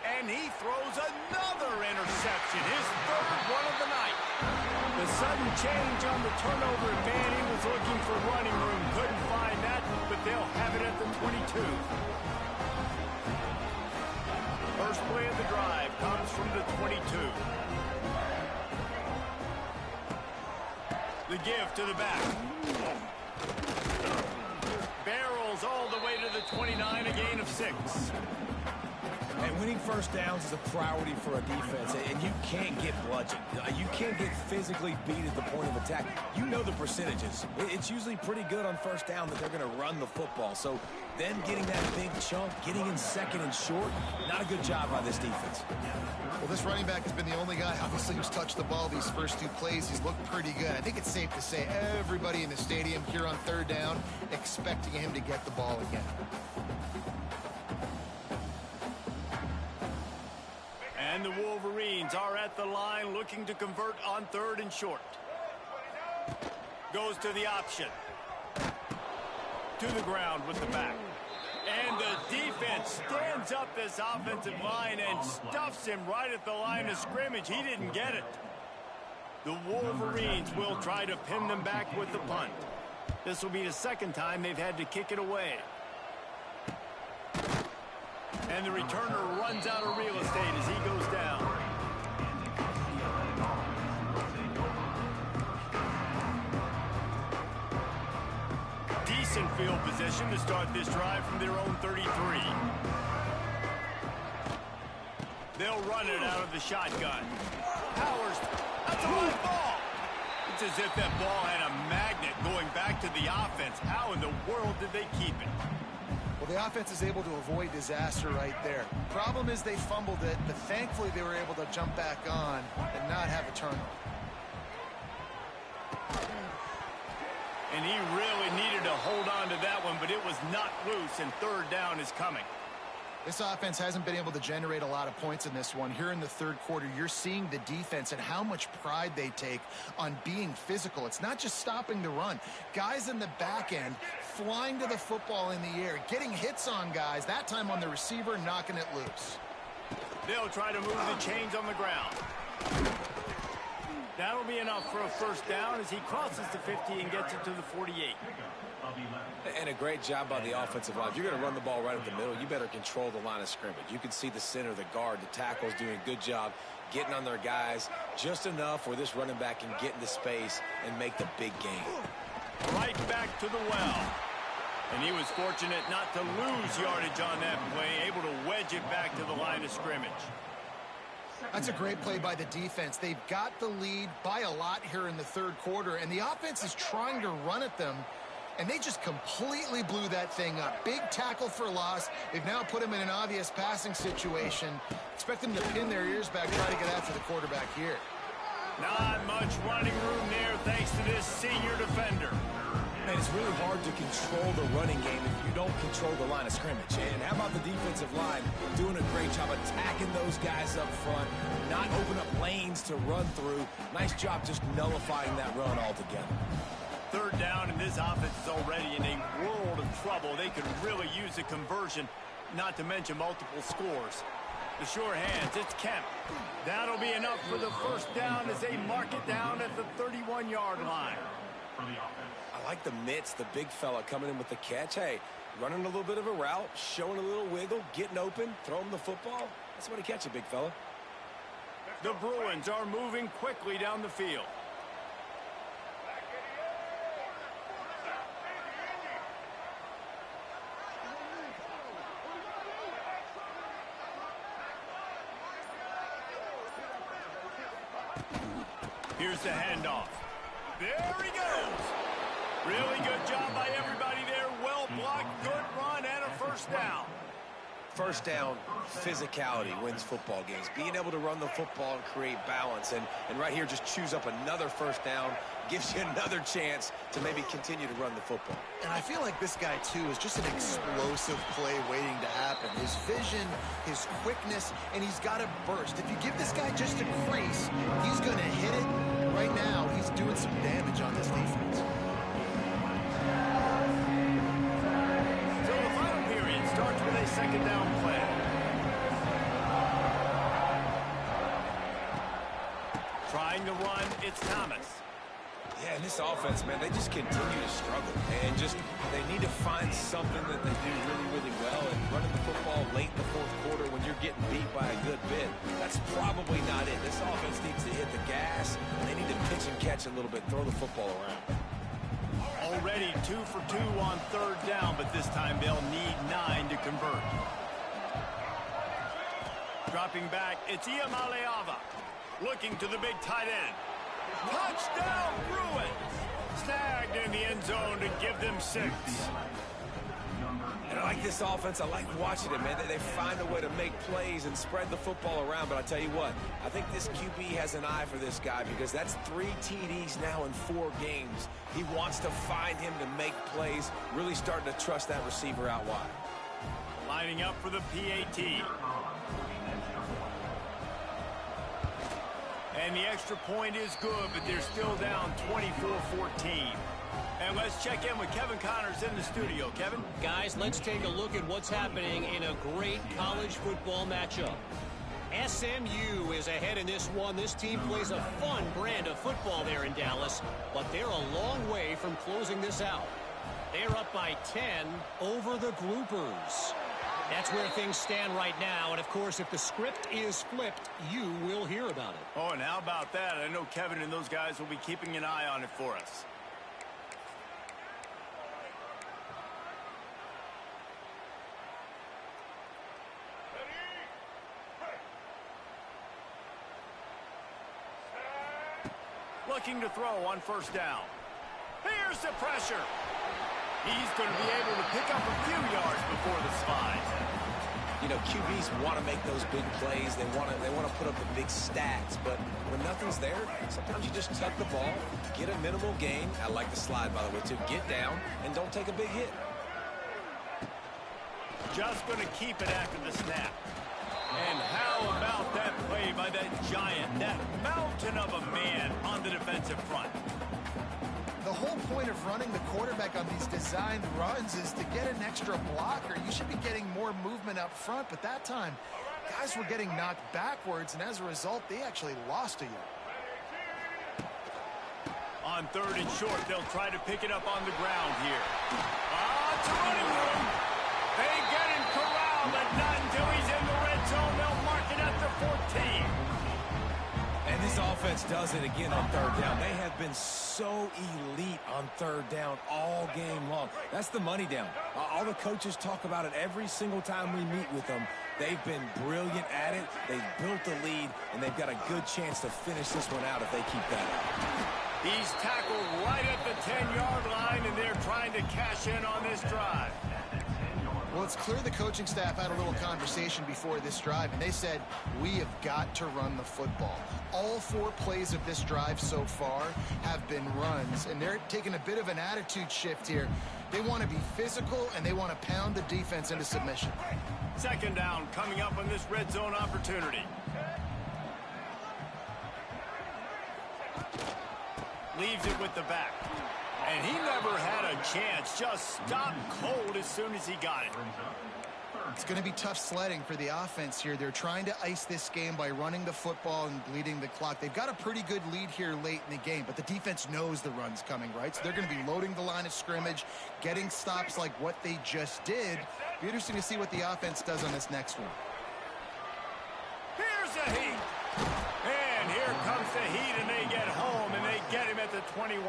And he throws another interception, his third one of the night. The sudden change on the turnover, man, he was looking for running room. Couldn't find that, but they'll have it at the 22. First play of the drive comes from the 22. The give to the back. Barrels all the way to the 29, a gain of 6. And winning first downs is a priority for a defense, and you can't get bludgeoned. You can't get physically beat at the point of attack. You know the percentages. It's usually pretty good on first down that they're going to run the football. So then getting that big chunk, getting in second and short, not a good job by this defense. Well, this running back has been the only guy, obviously, who's touched the ball these first 2 plays. He's looked pretty good. I think it's safe to say everybody in the stadium here on third down expecting him to get the ball again. And the Wolverines are at the line looking to convert on 3rd and short. Goes to the option. To the ground with the back. And the defense stands up this offensive line and stuffs him right at the line of scrimmage. He didn't get it. The Wolverines will try to pin them back with the punt. This will be the second time they've had to kick it away. And the returner runs out of real estate as he goes down. Decent field position to start this drive from their own 33. They'll run it out of the shotgun. Powers, that's a high ball. It's as if that ball had a magnet going back to the offense. How in the world did they keep it? Well, the offense is able to avoid disaster right there. Problem is they fumbled it, but thankfully they were able to jump back on and not have a turnover. And he really needed to hold on to that one, but it was not loose, and 3rd down is coming. This offense hasn't been able to generate a lot of points in this one. Here in the 3rd quarter, you're seeing the defense and how much pride they take on being physical. It's not just stopping the run. Guys in the back end flying to the football in the air, getting hits on guys, that time on the receiver, knocking it loose. They'll try to move the chains on the ground. That'll be enough for a first down as he crosses the 50 and gets it to the 48. And a great job by the offensive line. If you're going to run the ball right up the middle, you better control the line of scrimmage. You can see the center, the guard, the tackles doing a good job getting on their guys just enough where this running back can get into space and make the big game. Right back to the well. And he was fortunate not to lose yardage on that play, able to wedge it back to the line of scrimmage. That's a great play by the defense. They've got the lead by a lot here in the 3rd quarter, and the offense is trying to run at them, and they just completely blew that thing up. Big tackle for loss. They've now put them in an obvious passing situation. Expect them to pin their ears back, try to get after the quarterback here. Not much running room there thanks to this senior defender. man, it's really hard to control the running game if you don't control the line of scrimmage. And how about the defensive line doing a great job attacking those guys up front, not open up lanes to run through. Nice job just nullifying that run altogether. Third down, and this offense is already in a world of trouble. They could really use a conversion, not to mention multiple scores. The sure hands, it's Kemp. That'll be enough for the first down as they mark it down at the 31-yard line. I like the mitts, the big fella coming in with the catch. Hey, running a little bit of a route, showing a little wiggle, getting open, throwing the football. That's what he catch it, big fella. The Bruins are moving quickly down the field. Here's the handoff. There he goes. Really good job by everybody there. Well blocked, good run, and a first down. First down, physicality wins football games. Being able to run the football and create balance. And right here, just choose up another first down. Gives you another chance to maybe continue to run the football. And I feel like this guy, too, is just an explosive play waiting to happen. His vision, his quickness, and he's got a burst. If you give this guy just a crease, he's going to hit it. Right now, he's doing some damage on this defense. So the final period starts with a second down play. Trying to run, it's Thomas. Yeah, and this offense, man, they just continue to struggle. And just, they need to find something that they do really, really well. And running the football late in the fourth quarter when you're getting beat by a good bit, that's probably not it. This offense needs to hit the gas. And they need to pitch and catch a little bit, throw the football around. Already 2 for 2 on third down, but this time they'll need 9 to convert. Dropping back, it's Iamaleava. Looking to the big tight end. Touchdown, Bruins! Snagged in the end zone to give them 6. And I like this offense. I like watching it, man. They find a way to make plays and spread the football around. But I tell you what, I think this QB has an eye for this guy because that's 3 TDs now in 4 games. He wants to find him to make plays, really starting to trust that receiver out wide. Lining up for the PAT. And the extra point is good, but they're still down 24-14. And let's check in with Kevin Connors in the studio. Kevin? Guys, let's take a look at what's happening in a great college football matchup. SMU is ahead in this one. This team plays a fun brand of football there in Dallas, but they're a long way from closing this out. They're up by 10 over the Groupers. That's where things stand right now, and of course, if the script is flipped, you will hear about it. Oh, and how about that? I know Kevin and those guys will be keeping an eye on it for us. Looking to throw on first down. Here's the pressure. He's going to be able to pick up a few yards before the slide. You know, QBs want to make those big plays. They want to put up the big stats. But when nothing's there, sometimes you just tuck the ball, get a minimal gain. I like the slide, by the way, too. Get down and don't take a big hit. Just going to keep it after the snap. And how about that play by that giant, that mountain of a man on the defensive front? The whole point of running the quarterback on these designed runs is to get an extra blocker. You should be getting more movement up front, but that time, guys were getting knocked backwards, and as a result, they actually lost a yard. On third and short, they'll try to pick it up on the ground here. It's a running room. They get him corralled, but not until he's in the red zone. They'll mark it at the 14. And this offense does it again on third down. They have been so elite on third down all game long. That's the money down. All the coaches talk about it every single time we meet with them. They've been brilliant at it. They've built the lead, and they've got a good chance to finish this one out if they keep that up. He's tackled right at the 10-yard line, and they're trying to cash in on this drive. Well, it's clear the coaching staff had a little conversation before this drive, and they said, we have got to run the football. All 4 plays of this drive so far have been runs, and they're taking a bit of an attitude shift here. They want to be physical, and they want to pound the defense into submission. Second down coming up on this red zone opportunity. Leaves it with the back. And he never had a chance. Just stopped cold as soon as he got it. It's going to be tough sledding for the offense here. They're trying to ice this game by running the football and bleeding the clock. They've got a pretty good lead here late in the game, but the defense knows the run's coming, right? So they're going to be loading the line of scrimmage, getting stops like what they just did. Be interesting to see what the offense does on this next one. Here's the heat. And here comes the heat, and they get home, and they get him at the 21.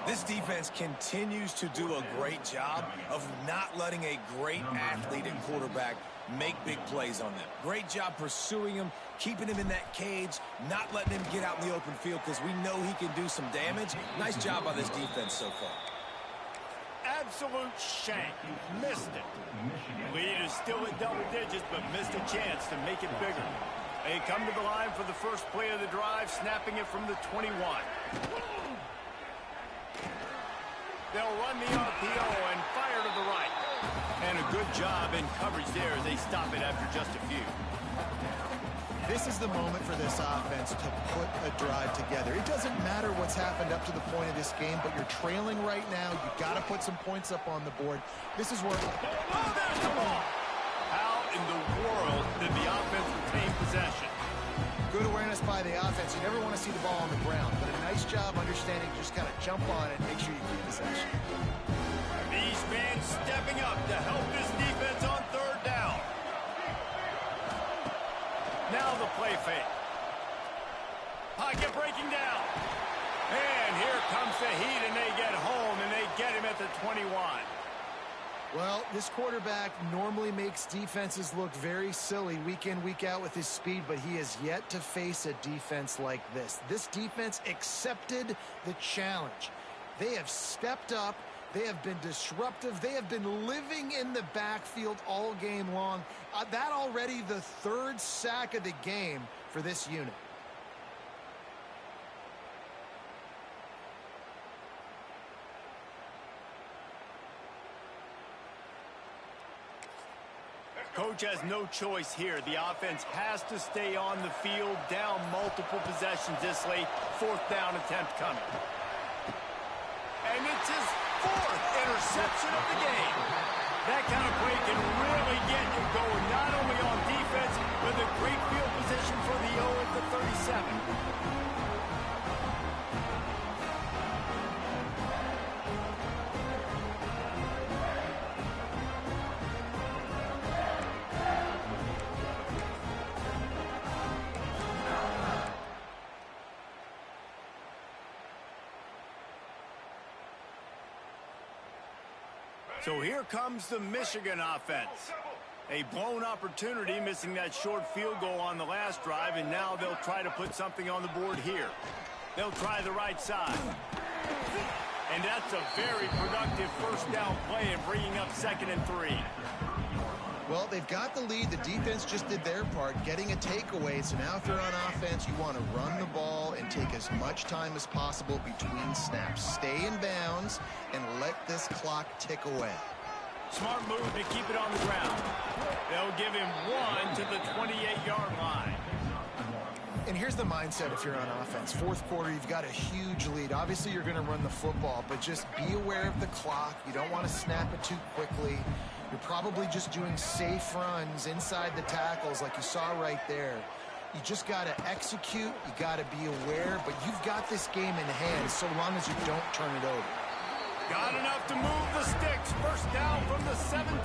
This defense continues to do a great job of not letting a great athlete at quarterback make big plays on them. Great job pursuing him, keeping him in that cage, not letting him get out in the open field because we know he can do some damage. Nice job by this defense so far. Absolute shank. Missed it. Lead is still at double digits, but missed a chance to make it bigger. They come to the line for the first play of the drive, snapping it from the 21. They'll run the RPO and fire to the right. And a good job in coverage there as they stop it after just a few. This is the moment for this offense to put a drive together. It doesn't matter what's happened up to the point of this game, but you're trailing right now. You've got to put some points up on the board. This is where... Oh, there's the ball! How in the world did the offense retain possession? Good awareness by the offense. You never want to see the ball on the ground, but a nice job understanding just kind of jump on it and make sure you keep possession. These fans stepping up to help this defense on third down. Now the play fake. Pocket breaking down. And here comes the heat, and they get home, and they get him at the 21. Well, this quarterback normally makes defenses look very silly week in, week out with his speed, but he has yet to face a defense like this. This defense accepted the challenge. They have stepped up. They have been disruptive. They have been living in the backfield all game long. That already the 3rd sack of the game for this unit. Coach has no choice here. The offense has to stay on the field, down multiple possessions this late. 4th down attempt coming. And it's his 4th interception of the game. That kind of play can really get you going, not only on defense, but a great field position for the O at the 37. So here comes the Michigan offense. A blown opportunity, missing that short field goal on the last drive, and now they'll try to put something on the board here. They'll try the right side. And that's a very productive first down play and bringing up 2nd and 3. Well, they've got the lead. The defense just did their part, getting a takeaway. So now if you're on offense, you want to run the ball and take as much time as possible between snaps. Stay in bounds and let this clock tick away. Smart move to keep it on the ground. They'll give him 1 to the 28-yard line. And here's the mindset if you're on offense. 4th quarter, you've got a huge lead. Obviously, you're going to run the football, but just be aware of the clock. You don't want to snap it too quickly. You're probably just doing safe runs inside the tackles like you saw right there. You just got to execute. You got to be aware, but you've got this game in hand so long as you don't turn it over. Got enough to move the sticks. First down from the 17.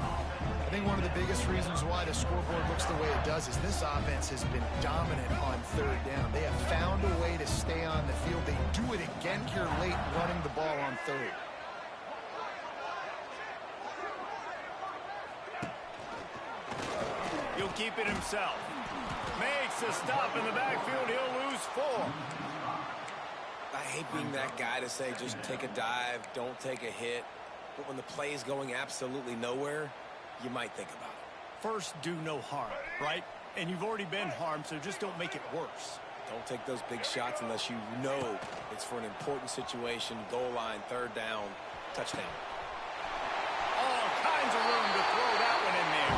I think one of the biggest reasons why the scoreboard looks the way it does is this offense has been dominant on 3rd down. They have found a way to stay on the field. They do it again here late, running the ball on 3rd. He'll keep it himself. Makes a stop in the backfield. He'll lose 4. I hate being that guy to say just take a dive, don't take a hit. but when the play is going absolutely nowhere, you might think about it. First, do no harm, right? And you've already been harmed, so just don't make it worse. Don't take those big shots unless you know it's for an important situation, goal line, third down, touchdown. All kinds of room to throw that one in there.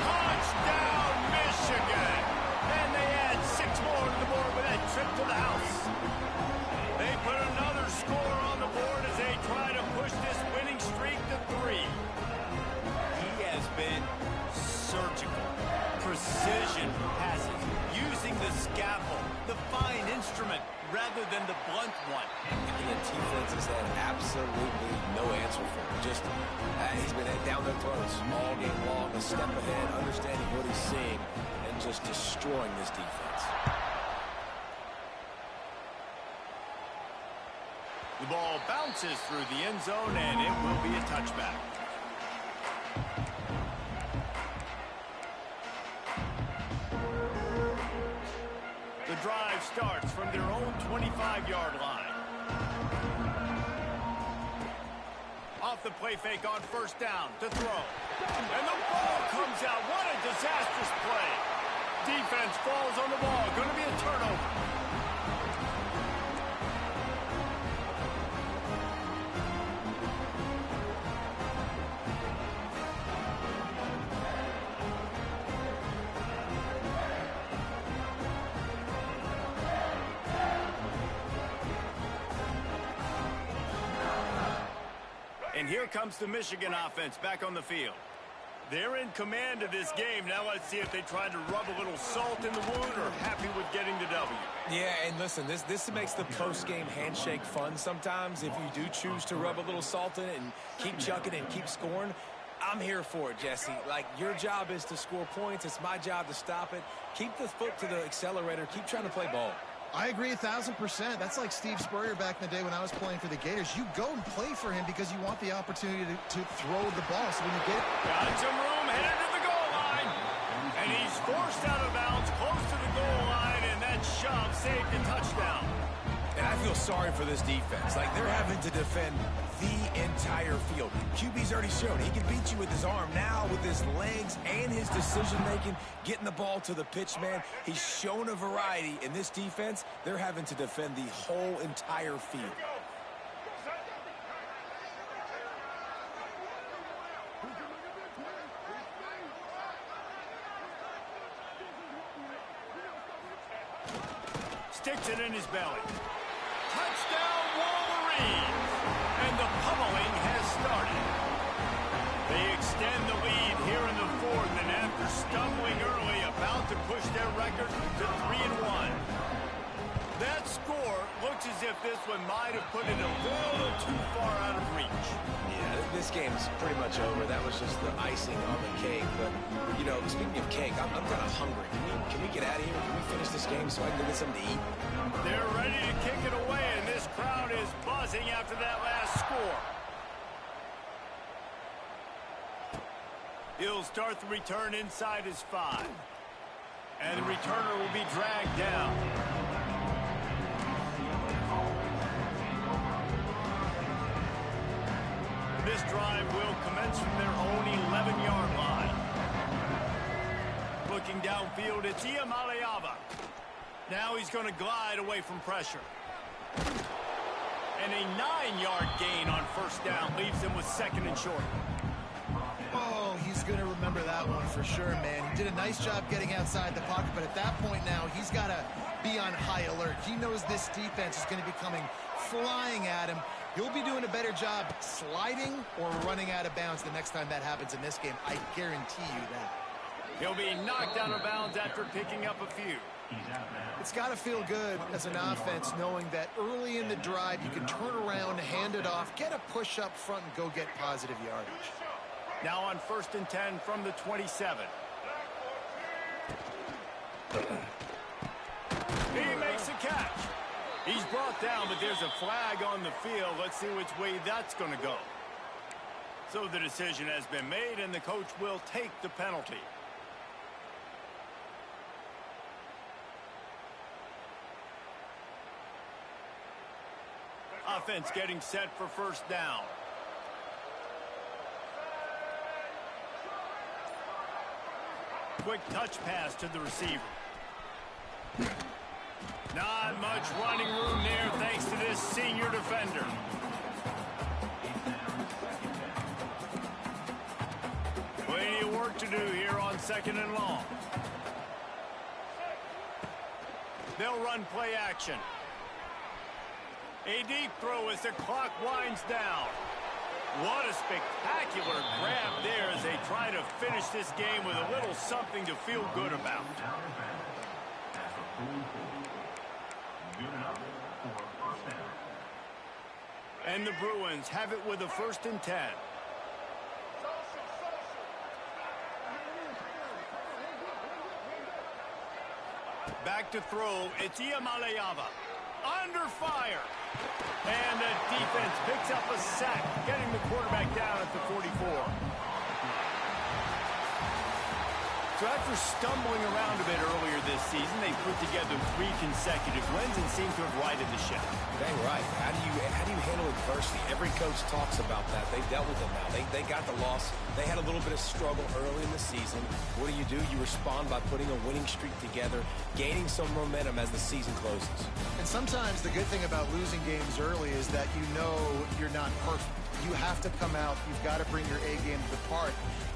Touchdown, Michigan! And they add 6 more to the board with that trip to the house. They put another score on the board as they try to push this winning streak to 3. He has been surgical. Precision passes, using the scaffold, the fine instrument, rather than the blunt one. And the defense has had absolutely no answer for him. Just, he's been down their throats all game long, a step ahead, understanding what he's seeing, and just destroying this defense. The ball bounces through the end zone, and it will be a touchback. The drive starts from their own 25-yard line. Off the play fake on first down to throw. And the ball comes out. What a disastrous play. Defense falls on the ball. Going to be a turnover. And here comes the Michigan offense back on the field. They're in command of this game. Now let's see if they try to rub a little salt in the wound or happy with getting the W. Yeah, and listen, this makes the post-game handshake fun sometimes. If you do choose to rub a little salt in it and keep chucking and keep scoring, I'm here for it, Jesse. Like, your job is to score points. It's my job to stop it. Keep the foot to the accelerator. Keep trying to play ball. I agree 1,000%. That's like Steve Spurrier back in the day when I was playing for the Gators. You go and play for him because you want the opportunity to throw the ball. So when you get it. Got some room, headed to the goal line. And he's forced out of bounds close to the goal line, and that shove saved a touchdown. And I feel sorry for this defense. Like, they're having to defend the entire field. QB's already shown he can beat you with his arm. Now, with his legs and his decision-making, getting the ball to the pitch man, he's shown a variety. In this defense, they're having to defend the whole entire field. Sticks it in his belly. Touchdown, Wolverines! And the pummeling has started. They extend the lead here in the fourth, and after stumbling early, about to push their record to 3-1. That score looks as if this one might have put it a little too far out of reach. Yeah, this game's pretty much over. That was just the icing on the cake. But, you know, speaking of cake, I'm kind of hungry. Can we get out of here? Can we finish this game so I can go get something to eat? They're ready to kick it away, and this crowd is buzzing after that last score. He'll start the return inside his 5. And the returner will be dragged down. This drive will commence from their own 11-yard line. Looking downfield, it's Iamaleava. Now he's going to glide away from pressure. And a 9-yard gain on first down leaves him with second and short. Oh, he's going to remember that one for sure, man. He did a nice job getting outside the pocket, but at that point now, he's got to be on high alert. He knows this defense is going to be coming flying at him. He'll be doing a better job sliding or running out of bounds the next time that happens in this game. I guarantee you that. He'll be knocked out of bounds after picking up a few. It's got to feel good as an offense knowing that early in the drive you can turn around, hand it off, get a push up front, and go get positive yardage. Now on 1st and 10 from the 27. He makes a catch. He's brought down, but there's a flag on the field. Let's see which way that's going to go. So the decision has been made, and the coach will take the penalty. Offense getting set for first down. quick touch pass to the receiver. Not much running room there thanks to this senior defender. Plenty of work to do here on 2nd and long. They'll run play action. A deep throw as the clock winds down. What a spectacular grab there as they try to finish this game with a little something to feel good about. And the Bruins have it with a 1st and 10. Back to throw, it's Iamaleava. Under fire. And the defense picks up a sack, getting the quarterback down at the 44. So after stumbling around a bit earlier this season, they put together 3 consecutive wins and seem to have righted the ship. Dang right. How do you handle adversity? Every coach talks about that. They've dealt with it now. They got the loss. They had a little bit of struggle early in the season. What do? You respond by putting a winning streak together, gaining some momentum as the season closes. And sometimes the good thing about losing games early is that you know you're not perfect. You have to come out. You've got to bring your A game to the part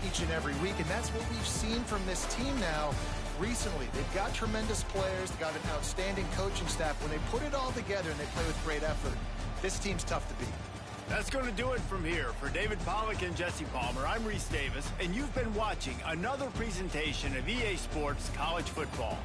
each and every week. And that's what we've seen from this team now recently. They've got tremendous players. They've got an outstanding coaching staff. When they put it all together and they play with great effort, this team's tough to beat. That's going to do it from here. For David Pollack and Jesse Palmer, I'm Reese Davis, and you've been watching another presentation of EA Sports College Football.